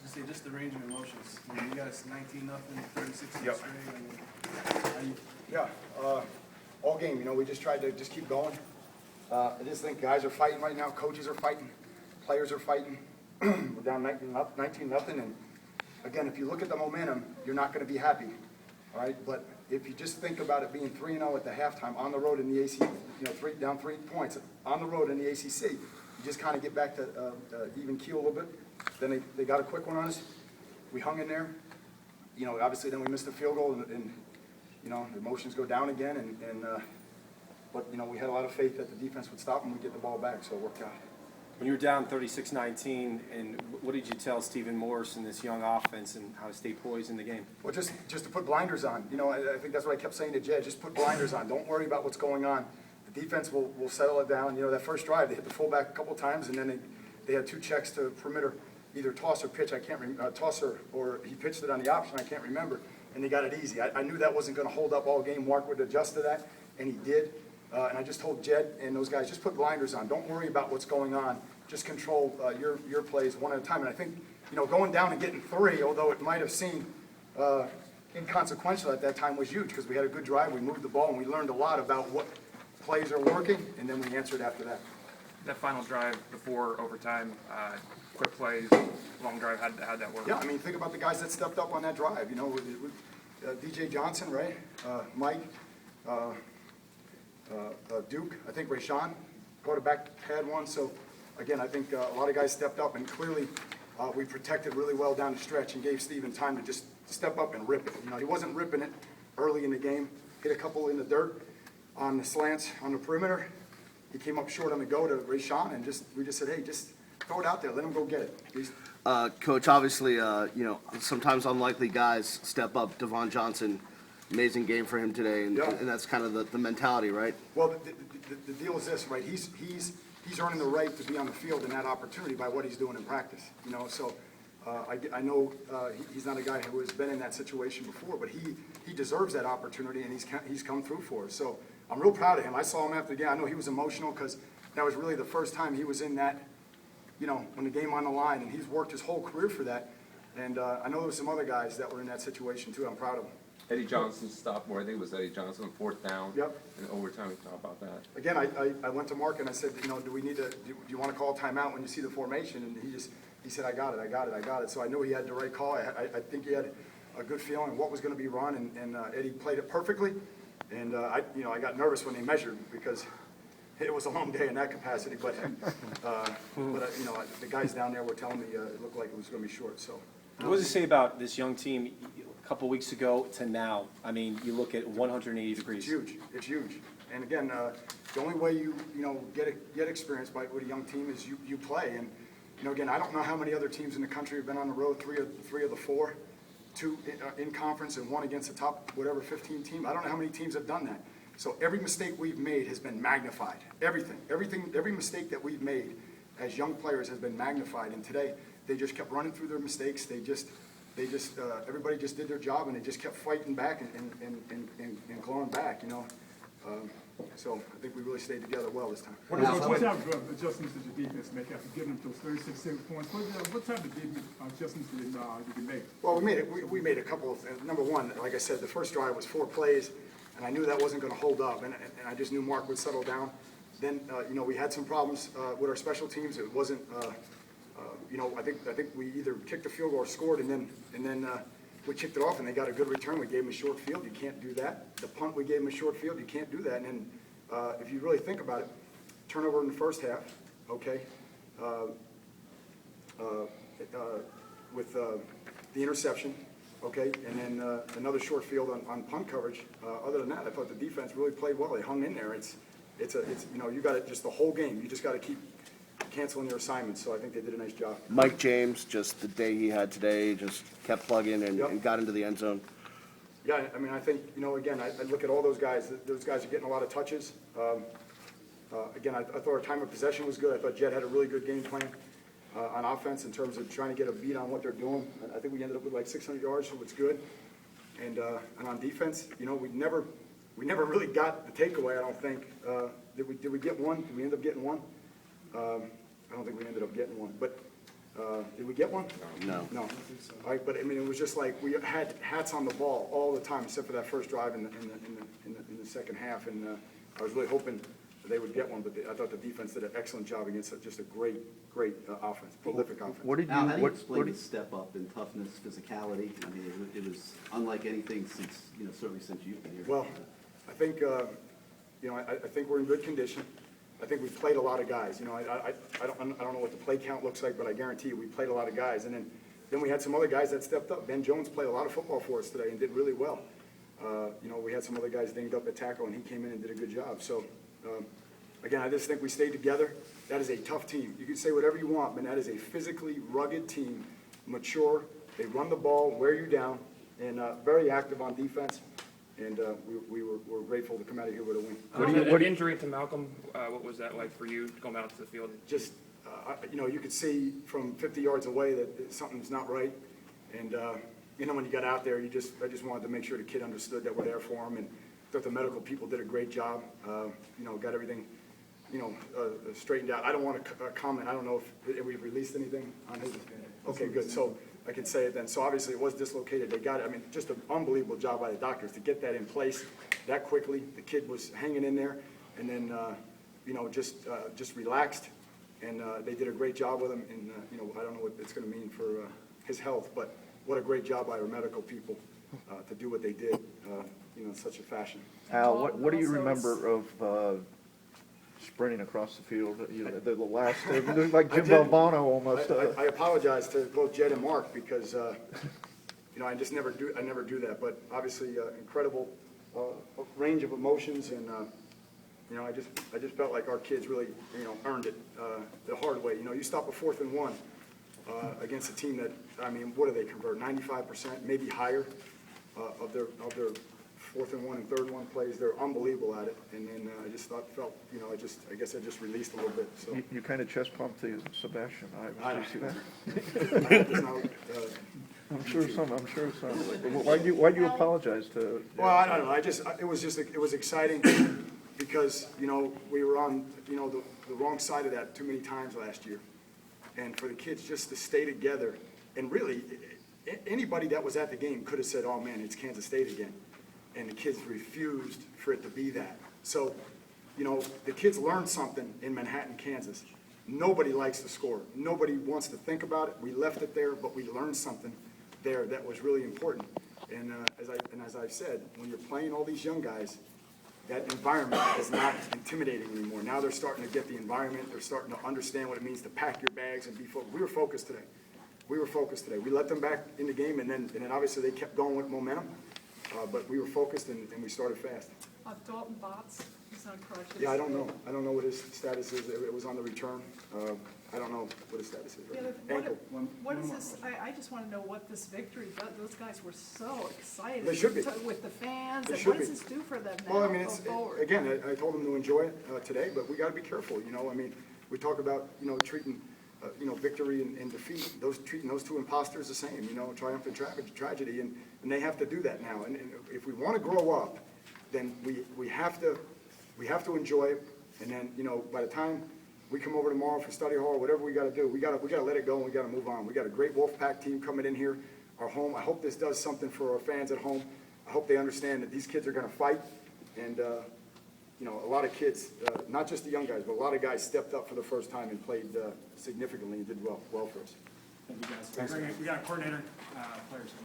Just say, just the range of emotions. I mean, you guys 19-0, 36 Yep. straight. I mean, how you, Yeah, all game, we just tried to just keep going. I just think guys are fighting right now, coaches are fighting, players are fighting. We're down 19-0, and again, if you look at the momentum, you're not going to be happy, all right? But if you just think about it being 3-0 at the halftime on the road in the ACC, down 3 points on the road in the ACC, you just kind of get back to even keel a little bit. Then they got a quick one on us. We hung in there. Obviously then we missed the field goal, and the emotions go down again, but we had a lot of faith that the defense would stop and we'd get the ball back, so it worked out. When you were down 36-19, and what did you tell Stephen Morris and this young offense and how to stay poised in the game? Well, just to put blinders on. I think that's what I kept saying to Jed. Just put blinders on. Don't worry about what's going on. The defense will settle it down. That first drive, they hit the fullback a couple times, and then they had 2 checks to perimeter, either toss or pitch. I can't remember, toss or he pitched it on the option. I can't remember, and they got it easy. I knew that wasn't going to hold up all game. Mark would adjust to that, and he did. And I just told Jed and those guys, just put blinders on. Don't worry about what's going on. Just control your plays one at a time. And I think, going down and getting 3, although it might have seemed inconsequential at that time, was huge because we had a good drive. We moved the ball, and we learned a lot about what plays are working, and then we answered after that. That final drive before overtime, quick plays, long drive, how'd that work? Yeah, I mean, think about the guys that stepped up on that drive. DJ Johnson, right? Mike, Duke, I think Rayshawn, quarterback, had one. So, again, I think a lot of guys stepped up, and clearly we protected really well down the stretch and gave Steven time to just step up and rip it. He wasn't ripping it early in the game. Hit a couple in the dirt on the slants on the perimeter. He came up short on the go to Rayshawn, and we just said, hey, just throw it out there. Let him go get it. Please. Coach, obviously, sometimes unlikely guys step up. Devon Johnson, amazing game for him today, and, Yeah. and that's kind of the mentality, right? Well, the deal is this, right? He's earning the right to be on the field in that opportunity by what he's doing in practice. So I know he's not a guy who has been in that situation before, but he deserves that opportunity, and he's come through for us. So I'm real proud of him. I saw him after the game. I know he was emotional because that was really the first time he was in that, when the game on the line, and he's worked his whole career for that. And I know there were some other guys that were in that situation too. I'm proud of him. Eddie Johnson stopped more. I think it was Eddie Johnson on 4th down. Yep. In overtime, we talked about that. Again, I went to Mark and I said, do we need to, do you want to call timeout when you see the formation? And he said, I got it. So I knew he had the right call. I think he had a good feeling of what was going to be run, and Eddie played it perfectly. And I got nervous when they measured because it was a long day in that capacity. But the guys down there were telling me it looked like it was going to be short. So. What does it say about this young team a couple weeks ago to now? I mean, you look at 180 degrees. It's huge. And again, the only way you get experience with a young team is you play. And again, I don't know how many other teams in the country have been on the road, three of the 4, 2 in conference and 1 against the top 15 team. I don't know how many teams have done that. So every mistake we've made has been magnified. Every mistake that we've made as young players has been magnified. And today, they just kept running through their mistakes. Everybody just did their job, and they just kept fighting back and clawing back. So I think we really stayed together well this time. What type of adjustments did your defense make after giving them those 36 points? What type of defense adjustments did you make? Well, we made a couple of. Number one, like I said, the first drive was 4 plays, and I knew that wasn't going to hold up, and I just knew Mark would settle down. Then we had some problems with our special teams. It wasn't. I think we either kicked a field goal or scored, and then we kicked it off, and they got a good return. We gave them a short field. You can't do that. The punt, we gave them a short field. You can't do that. And then if you really think about it, turnover in the first half, okay, with the interception, okay, and then another short field on punt coverage. Other than that, I thought the defense really played well. They hung in there. It's you got it just the whole game. You just got to keep canceling your assignments, so I think they did a nice job. Mike James, just the day he had today, just kept plugging and got into the end zone. Yeah, I mean, I think, again, I look at all those guys. Those guys are getting a lot of touches. Again, I thought our time of possession was good. I thought Jed had a really good game plan on offense in terms of trying to get a beat on what they're doing. I think we ended up with like 600 yards, so it's good. And on defense, we never really got the takeaway, I don't think. Did we get one? Did we end up getting one? I don't think we ended up getting one. But Did we get one? No. No. All right, but I mean, it was just like, we had hats on the ball all the time, except for that first drive in the second half, and I was really hoping they would get one, but I thought the defense did an excellent job against just a great offense, prolific offense. What did you, Al, how do you what explain did- the step up in toughness, physicality? I mean, it was unlike anything since, certainly since you've been here. Well, I think, I think we're in good condition. I think we've played a lot of guys, I don't know what the play count looks like, but I guarantee you, we played a lot of guys. And then we had some other guys that stepped up. Ben Jones played a lot of football for us today and did really well. We had some other guys dinged up at tackle, and he came in and did a good job. So, again, I just think we stayed together. That is a tough team. You can say whatever you want, but that is a physically rugged team, mature. They run the ball, wear you down, and very active on defense. And we're grateful to come out of here with a win. What injury to Malcolm, what was that like for you going out to the field? Just, you could see from 50 yards away that something's not right. And, when you got out there, I just wanted to make sure the kid understood that we're there for him. And I thought the medical people did a great job, got everything, straightened out. I don't want to comment. I don't know if we've released anything on his. Okay, good. So I can say it then. So obviously it was dislocated. They got it. I mean, just an unbelievable job by the doctors to get that in place that quickly. The kid was hanging in there, and then, just relaxed. And they did a great job with him. And, I don't know what it's going to mean for his health, but what a great job by our medical people to do what they did, in such a fashion. Al, what do you remember of sprinting across the field? The last, it looked like Jim I did. Valvano almost. I apologize to both Jed and Mark because, I just never do that. But obviously, incredible range of emotions, and I just felt like our kids really, earned it the hard way. You stop a 4th and 1 against a team that, what do they convert? 95%, maybe higher of their 4th and 1 and 3rd and 1 plays. They're unbelievable at it. And then I just felt, I guess I just released a little bit. So You kind of chest pumped to Sebastian. I Did you see know. that? There's no, I'm sure some. Why'd you apologize to? Well, I don't know. It was exciting because, we were on, the wrong side of that too many times last year. And for the kids just to stay together, and really, anybody that was at the game could have said, oh man, it's Kansas State again. And the kids refused for it to be that. So, the kids learned something in Manhattan, Kansas. Nobody likes to score. Nobody wants to think about it. We left it there, but we learned something there that was really important. And as I've said, when you're playing all these young guys, that environment is not intimidating anymore. Now they're starting to get the environment. They're starting to understand what it means to pack your bags and be focused. We were focused today. We let them back in the game, and then obviously they kept going with momentum. But we were focused, and we started fast. Dalton Botts, he's on crutches. Yeah, I don't know. I don't know what his status is. It was on the return. I don't know what his status is. Yeah, Right but now. Ankle. what is this, I just want to know what this victory does. Those guys were so excited. They should be. With the fans, They and should what does be. this do for them Well, now I mean, going forward? again, I told them to enjoy it today, but we got to be careful, we talk about, treating, victory and defeat, treating those two imposters the same, triumph and tragedy, and they have to do that now. And if we want to grow up, then we have to enjoy it, and then, by the time we come over tomorrow for study hall, whatever we got to do, we got to let it go and we got to move on. We got a great Wolfpack team coming in here, our home. I hope this does something for our fans at home. I hope they understand that these kids are going to fight, and a lot of kids, not just the young guys, but a lot of guys stepped up for the first time and played significantly and did well for us. We got a coordinator, players.